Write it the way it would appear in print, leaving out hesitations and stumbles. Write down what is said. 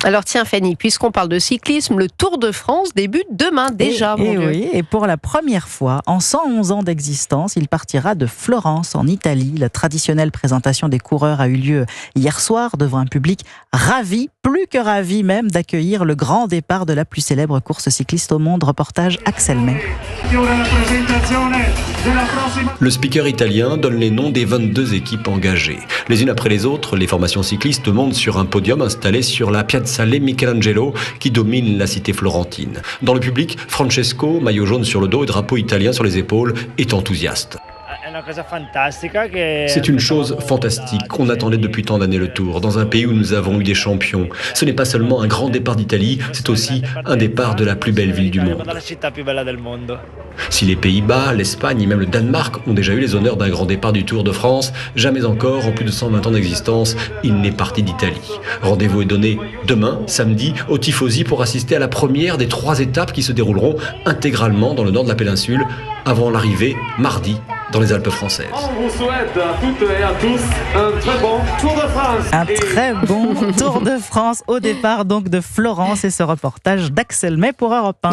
Alors tiens Fanny, puisqu'on parle de cyclisme, le Tour de France débute demain déjà. Et pour la première fois, en 111 ans d'existence, il partira de Florence en Italie. La traditionnelle présentation des coureurs a eu lieu hier soir devant un public ravi, plus que ravi même, d'accueillir le grand départ de la plus célèbre course cycliste au monde. Reportage Axel May. Le speaker italien donne les noms des 22 équipes engagées. Les unes après les autres, les formations cyclistes montent sur un podium installé sur la Piazzale Michelangelo qui domine la cité florentine. Dans le public, Francesco, maillot jaune sur le dos et drapeau italien sur les épaules, est enthousiaste. C'est une chose fantastique qu'on attendait depuis tant d'années le Tour, dans un pays où nous avons eu des champions. Ce n'est pas seulement un grand départ d'Italie, c'est aussi un départ de la plus belle ville du monde. Si les Pays-Bas, l'Espagne et même le Danemark ont déjà eu les honneurs d'un grand départ du Tour de France, jamais encore, en plus de 120 ans d'existence, il n'est parti d'Italie. Rendez-vous est donné demain, samedi, au Tifosi pour assister à la première des 3 étapes qui se dérouleront intégralement dans le nord de la péninsule, avant l'arrivée, mardi, dans les Alpes françaises. On vous souhaite à toutes et à tous un très bon Tour de France. Un très bon Tour de France au départ donc de Florence et ce reportage d'Axel May pour Europe 1.